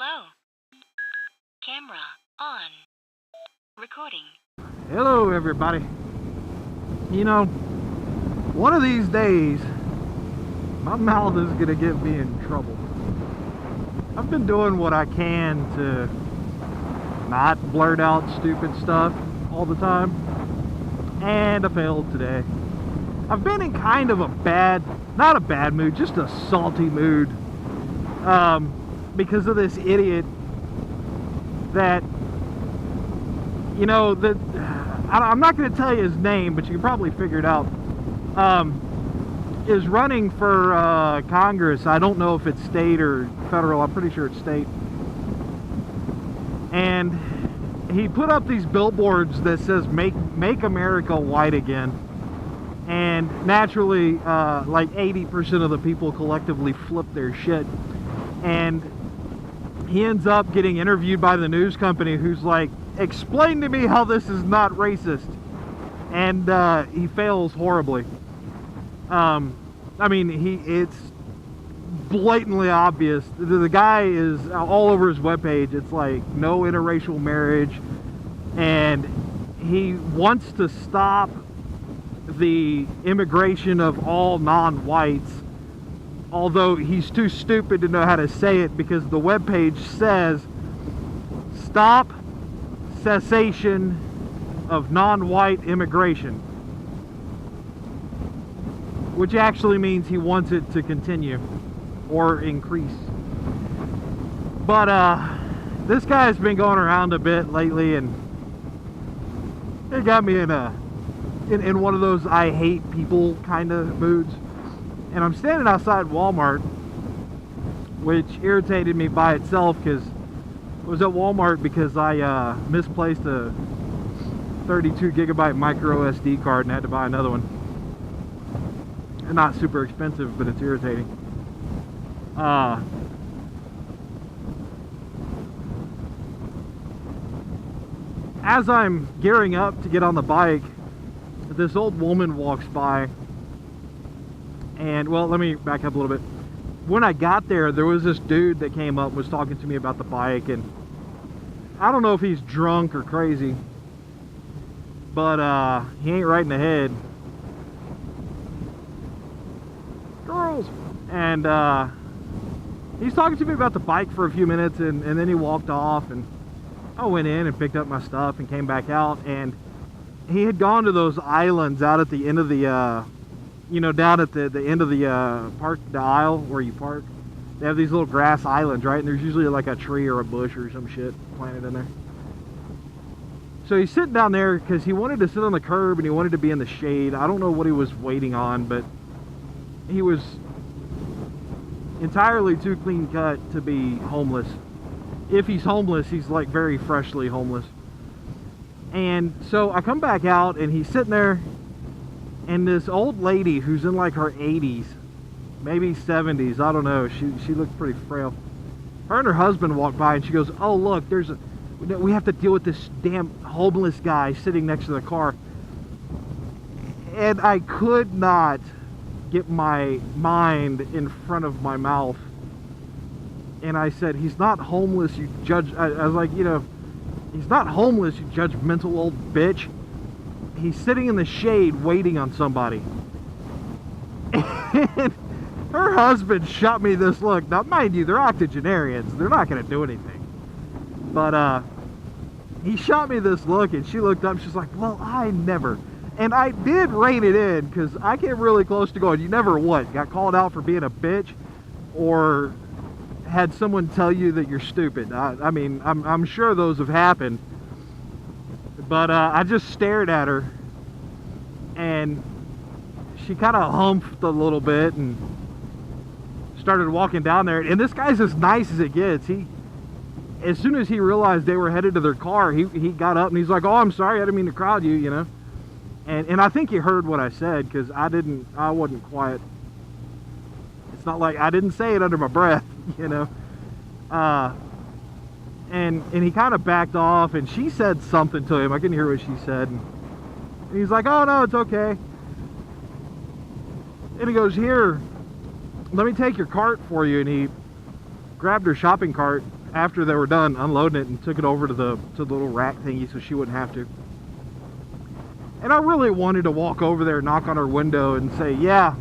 Hello. Camera on. Recording. Hello everybody. You know, one of these days my mouth is gonna get me in trouble. I've been doing what I can to not blurt out stupid stuff all the time, and I failed today. I've been in kind of a not a bad mood, just a salty mood, because of this idiot that, you know, that I'm not going to tell you his name, but you can probably figure it out, is running for Congress. I don't know if it's state or federal. I'm pretty sure it's state. And he put up these billboards that says make America white again. And naturally, like 80% of the people collectively flip their shit. And he ends up getting interviewed by the news company, who's like, explain to me how this is not racist. And he fails horribly. I mean, it's blatantly obvious. The guy is all over his webpage. It's like no interracial marriage, and he wants to stop the immigration of all non-whites, although he's too stupid to know how to say it, because the webpage says stop cessation of non-white immigration, which actually means he wants it to continue or increase. But this guy's been going around a bit lately, and it got me in one of those I hate people kind of moods. And I'm standing outside Walmart, which irritated me by itself, because I was at Walmart because I misplaced a 32 gigabyte micro SD card and had to buy another one. And not super expensive, but it's irritating. As I'm gearing up to get on the bike, this old woman walks by. And, well, let me back up a little bit. When I got there, there was this dude that came up, was talking to me about the bike, and I don't know if he's drunk or crazy, but he ain't right in the head. Girls! And he's talking to me about the bike for a few minutes, and then he walked off, and I went in and picked up my stuff and came back out, and he had gone to those islands out at the end of the you know, down at the end of the the aisle where you park. They have these little grass islands, right? And there's usually like a tree or a bush or some shit planted in there. So he's sitting down there because he wanted to sit on the curb and he wanted to be in the shade. I don't know what he was waiting on, but he was entirely too clean cut to be homeless. If he's homeless, he's like very freshly homeless. And so I come back out and he's sitting there, and this old lady who's in like her 80s, maybe 70s, I don't know, she looked pretty frail. Her and her husband walked by, and she goes, oh look, we have to deal with this damn homeless guy sitting next to the car. And I could not get my mind in front of my mouth. And I said, he's not homeless, you judge. I was like, you know, he's not homeless, you judgmental old bitch. He's sitting in the shade waiting on somebody. And her husband shot me this look. Now, mind you, they're octogenarians. They're not going to do anything. But he shot me this look, and she looked up. She's like, well, I never. And I did rein it in, because I came really close to going, you never what? Got called out for being a bitch? Or had someone tell you that you're stupid? I mean, I'm sure those have happened. But I just stared at her, and she kind of humphed a little bit and started walking down there. And this guy's as nice as it gets. As soon as he realized they were headed to their car, he got up and he's like, oh, I'm sorry, I didn't mean to crowd you, you know. And I think he heard what I said, because I wasn't quiet. It's not like I didn't say it under my breath, you know. And he kind of backed off, and she said something to him. I couldn't hear what she said. And he's like, oh, no, it's okay. And he goes, here, let me take your cart for you. And he grabbed her shopping cart after they were done unloading it and took it over to the little rack thingy so she wouldn't have to. And I really wanted to walk over there, knock on her window and say, yeah,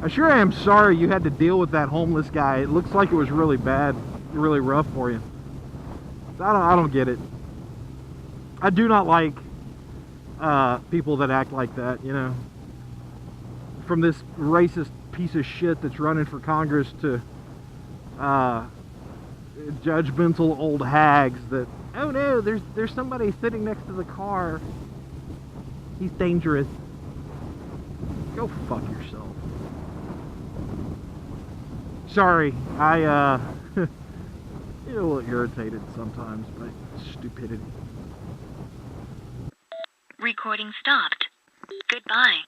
I sure am sorry you had to deal with that homeless guy. It looks like it was really bad, really rough for you. I don't get it. I do not like people that act like that, you know. From this racist piece of shit that's running for Congress to judgmental old hags that, oh no, there's somebody sitting next to the car. He's dangerous. Go fuck yourself. Sorry, I get a little irritated sometimes by stupidity. Recording stopped. Goodbye.